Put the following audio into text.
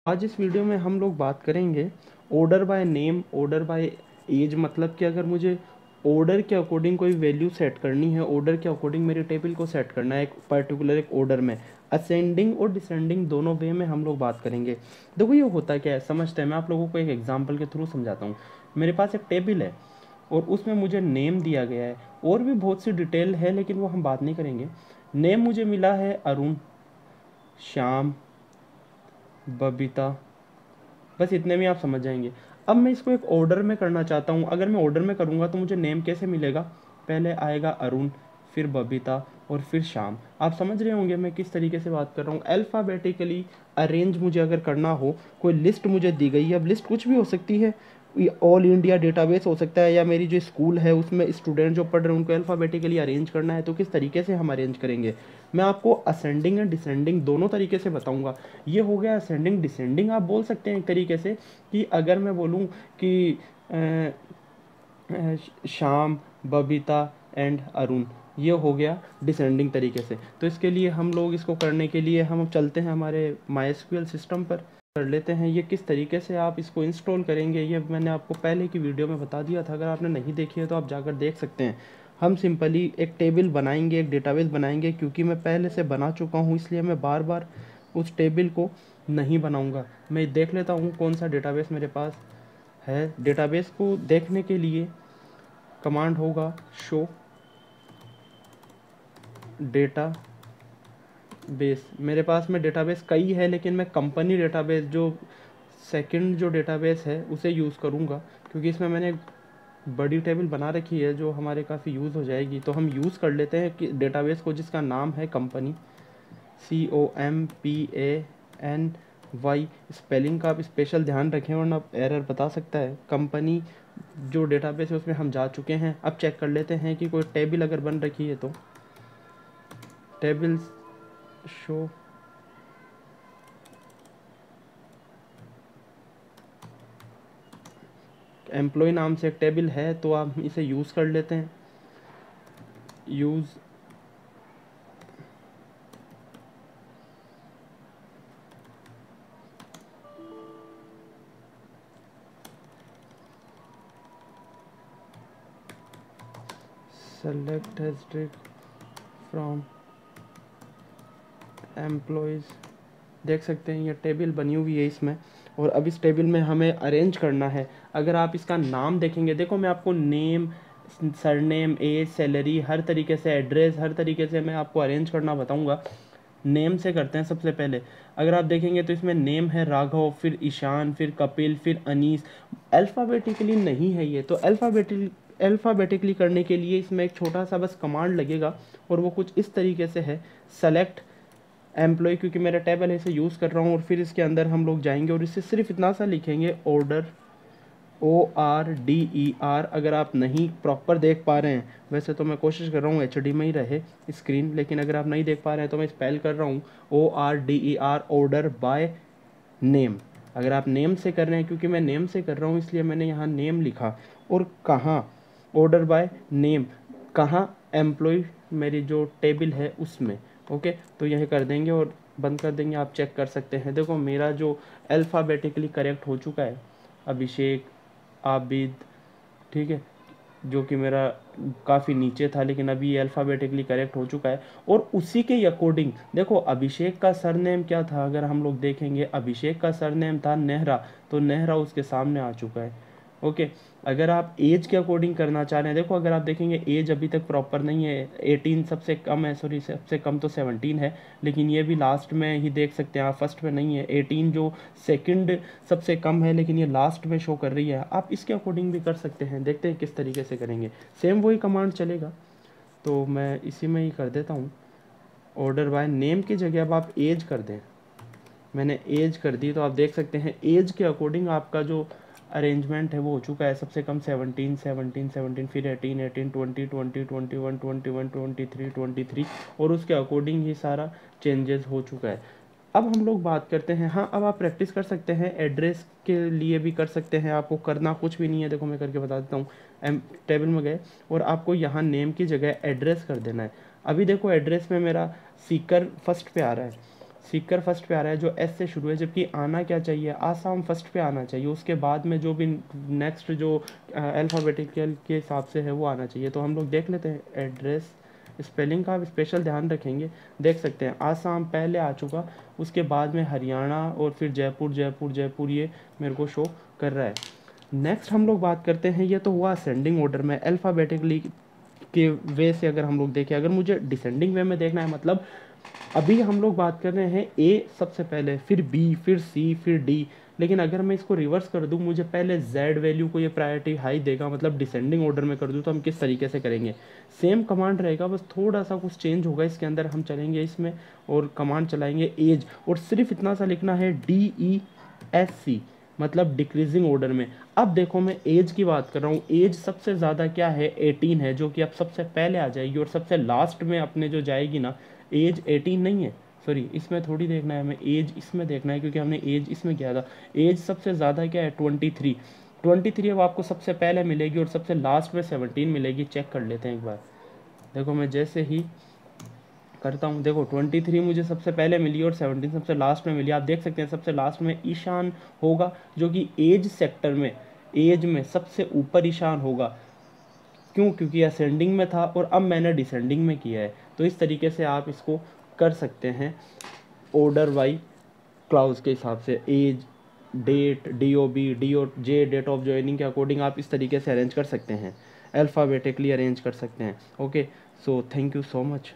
आज इस वीडियो में हम लोग बात करेंगे order by name, order by age. मतलब कि अगर मुझे ऑर्डर के अकॉर्डिंग कोई वैल्यू सेट करनी है, ऑर्डर के अकॉर्डिंग मेरी टेबल को सेट करना है एक पर्टिकुलर एक ऑर्डर में, असेंडिंग और डिसेंडिंग दोनों वे में हम लोग बात करेंगे। देखो ये होता क्या है समझते हैं, मैं आप लोगों को एक एग्जांपल के थ्रू समझाता हूँ। मेरे पास एक टेबल है और उसमें मुझे नेम दिया गया है, और भी बहुत सी डिटेल है लेकिन वो हम बात नहीं करेंगे। नेम मुझे मिला है अरुण, श्याम, बबीता, बस इतने में आप समझ जाएंगे। अब मैं इसको एक ऑर्डर में करना चाहता हूँ। अगर मैं ऑर्डर में करूँगा तो मुझे नेम कैसे मिलेगा? पहले आएगा अरुण, फिर बबीता और फिर श्याम। आप समझ रहे होंगे मैं किस तरीके से बात कर रहा हूँ। अल्फ़ाबेटिकली अरेंज मुझे अगर करना हो, कोई लिस्ट मुझे दी गई है, अब लिस्ट कुछ भी हो सकती है, ऑल इंडिया डेटाबेस हो सकता है, या मेरी जो स्कूल है उसमें स्टूडेंट जो पढ़ रहे हैं उनको अल्फ़ाबेटिकली अरेंज करना है, तो किस तरीके से हम अरेंज करेंगे? मैं आपको असेंडिंग एंड डिसेंडिंग दोनों तरीके से बताऊंगा। ये हो गया असेंडिंग। डिसेंडिंग आप बोल सकते हैं एक तरीके से कि अगर मैं बोलूं कि श्याम, बबीता एंड अरुण, ये हो गया डिसेंडिंग तरीके से। तो इसके लिए हम लोग इसको करने के लिए हम चलते हैं हमारे MySQL सिस्टम पर, कर लेते हैं। ये किस तरीके से आप इसको इंस्टॉल करेंगे ये मैंने आपको पहले की वीडियो में बता दिया था, अगर आपने नहीं देखी है तो आप जाकर देख सकते हैं। हम सिंपली एक टेबल बनाएंगे, एक डेटाबेस बनाएंगे। क्योंकि मैं पहले से बना चुका हूँ इसलिए मैं बार बार उस टेबल को नहीं बनाऊंगा। मैं देख लेता हूँ कौन सा डेटाबेस मेरे पास है। डेटाबेस को देखने के लिए कमांड होगा शो डेटा बेस। मेरे पास में डेटाबेस कई है लेकिन मैं कंपनी डेटाबेस जो सेकंड जो डेटाबेस है उसे यूज़ करूँगा, क्योंकि इसमें मैंने एक बड़ी टेबल बना रखी है जो हमारे काफ़ी यूज़ हो जाएगी। तो हम यूज़ कर लेते हैं कि डेटाबेस को जिसका नाम है कंपनी, COMPANY। स्पेलिंग का आप स्पेशल ध्यान रखें वरना एरर बता सकता है। कंपनी जो डेटाबेस है उसमें हम जा चुके हैं। अब चेक कर लेते हैं कि कोई टेबल अगर बन रखी है तो टेबल्स शो एम्प्लॉय नाम से एक टेबल है तो आप इसे यूज़ कर लेते हैं। Use select district from employees. देख सकते हैं ये टेबल बनी हुई है इसमें, और अब इस टेबल में हमें अरेंज करना है। अगर आप इसका नाम देखेंगे, देखो मैं आपको नेम, सरनेम, एज, सैलरी, हर तरीके से एड्रेस, हर तरीके से मैं आपको अरेंज करना बताऊंगा। नेम से करते हैं सबसे पहले। अगर आप देखेंगे तो इसमें नेम है राघव, फिर ईशान, फिर कपिल, फिर अनीस। अल्फ़ाबेटिकली नहीं है ये, तो अल्फ़ाबेटिकली करने के लिए इसमें एक छोटा सा बस कमांड लगेगा, और वो कुछ इस तरीके से है। सेलेक्ट एम्प्लॉय, क्योंकि मेरा टेबल है इसे यूज़ कर रहा हूँ, और फिर इसके अंदर हम लोग जाएंगे और इससे सिर्फ इतना सा लिखेंगे ऑर्डर, ORDER। अगर आप नहीं प्रॉपर देख पा रहे हैं, वैसे तो मैं कोशिश कर रहा हूँ HD में ही रहे स्क्रीन, लेकिन अगर आप नहीं देख पा रहे हैं तो मैं स्पेल कर रहा हूँ ORDER, ऑर्डर बाय नेम। अगर आप नेम से कर रहे हैं, क्योंकि मैं नेम से कर रहा हूँ इसलिए मैंने यहाँ नेम लिखा। और कहाँ? Order by name. कहाँ? एम्प्लॉय मेरी जो टेबल है उसमें। ओके, तो यह कर देंगे और बंद कर देंगे। आप चेक कर सकते हैं, देखो मेरा जो अल्फ़ाबेटिकली करेक्ट हो चुका है, अभिषेक, आबिद, ठीक है, जो कि मेरा काफ़ी नीचे था लेकिन अभी ये अल्फ़ाबेटिकली करेक्ट हो चुका है। और उसी के अकॉर्डिंग देखो अभिषेक का सरनेम क्या था, अगर हम लोग देखेंगे अभिषेक का सरनेम था नेहरा, तो नेहरा उसके सामने आ चुका है। ओके, अगर आप एज के अकॉर्डिंग करना चाह रहे हैं, देखो अगर आप देखेंगे एज अभी तक प्रॉपर नहीं है, 18 सबसे कम है, सॉरी सबसे कम तो 17 है, लेकिन ये भी लास्ट में ही देख सकते हैं आप, फर्स्ट में नहीं है। 18 जो सेकंड सबसे कम है लेकिन ये लास्ट में शो कर रही है। आप इसके अकॉर्डिंग भी कर सकते हैं, देखते हैं किस तरीके से करेंगे। सेम वही कमांड चलेगा, तो मैं इसी में ही कर देता हूँ। ऑर्डर बाय नेम की जगह अब आप एज कर दें। मैंने एज कर दी, तो आप देख सकते हैं एज के अकॉर्डिंग आपका जो अरेंजमेंट है वो हो चुका है। सबसे कम 17, 17, 17, फिर 18, 18, 20, 20, 21, 21, 23, 23, और उसके अकॉर्डिंग ही सारा चेंजेस हो चुका है। अब हम लोग बात करते हैं, हाँ अब आप प्रैक्टिस कर सकते हैं, एड्रेस के लिए भी कर सकते हैं। आपको करना कुछ भी नहीं है, देखो मैं करके बता देता हूँ। टेबल में गए और आपको यहाँ नेम की जगह एड्रेस कर देना है। अभी देखो एड्रेस में मेरा सीकर फर्स्ट पे आ रहा है, सीकर फर्स्ट पे आ रहा है जो एस से शुरू है, जबकि आना क्या चाहिए, आसाम फर्स्ट पे आना चाहिए, उसके बाद में जो भी नेक्स्ट जो अल्फ़ाबेटिकल के हिसाब से है वो आना चाहिए। तो हम लोग देख लेते हैं एड्रेस, स्पेलिंग का आप स्पेशल ध्यान रखेंगे। देख सकते हैं आसाम पहले आ चुका, उसके बाद में हरियाणा और फिर जयपुर जयपुर जयपुर, ये मेरे को शो कर रहा है। नेक्स्ट हम लोग बात करते हैं, ये तो हुआ असेंडिंग ऑर्डर में अल्फ़ाबेटिकली के वे से। अगर हम लोग देखें, अगर मुझे डिसेंडिंग वे में देखना है, मतलब अभी हम लोग बात कर रहे हैं ए सबसे पहले, फिर बी, फिर सी, फिर डी, लेकिन अगर मैं इसको रिवर्स कर दूं, मुझे पहले जेड वैल्यू को ये प्रायोरिटी हाई देगा, मतलब डिसेंडिंग ऑर्डर में कर दूं, तो हम किस तरीके से करेंगे। सेम कमांड रहेगा, बस थोड़ा सा कुछ चेंज होगा इसके अंदर। हम चलेंगे इसमें और कमांड चलाएंगे एज, और सिर्फ इतना सा लिखना है DESC, मतलब डिक्रीजिंग ऑर्डर में। अब देखो मैं एज की बात कर रहा हूँ, एज सबसे ज़्यादा क्या है, 18 है, जो कि अब सबसे पहले आ जाएगी, और सबसे लास्ट में अपने जो जाएगी ना, एज 18 नहीं है, सॉरी इसमें थोड़ी देखना है हमें, एज इसमें देखना है, क्योंकि हमने एज इसमें किया था। एज सबसे ज़्यादा क्या है, 23। 23 अब आपको सबसे पहले मिलेगी, और सबसे लास्ट में 17 मिलेगी। चेक कर लेते हैं एक बार। देखो मैं जैसे ही करता हूँ, देखो 23 मुझे सबसे पहले मिली और 17 सबसे लास्ट में मिली। आप देख सकते हैं सबसे लास्ट में ईशान होगा, जो कि एज सेक्टर में, एज में सबसे ऊपर ईशान होगा। क्यों, क्योंकि असेंडिंग में था और अब मैंने डिसेंडिंग में किया है। तो इस तरीके से आप इसको कर सकते हैं ऑर्डर वाई क्लाउज के हिसाब से, age, date, DOB date of joining के अकॉर्डिंग आप इस तरीके से अरेंज कर सकते हैं, अल्फ़ाबेटिकली अरेंज कर सकते हैं। Okay, so thank you so much.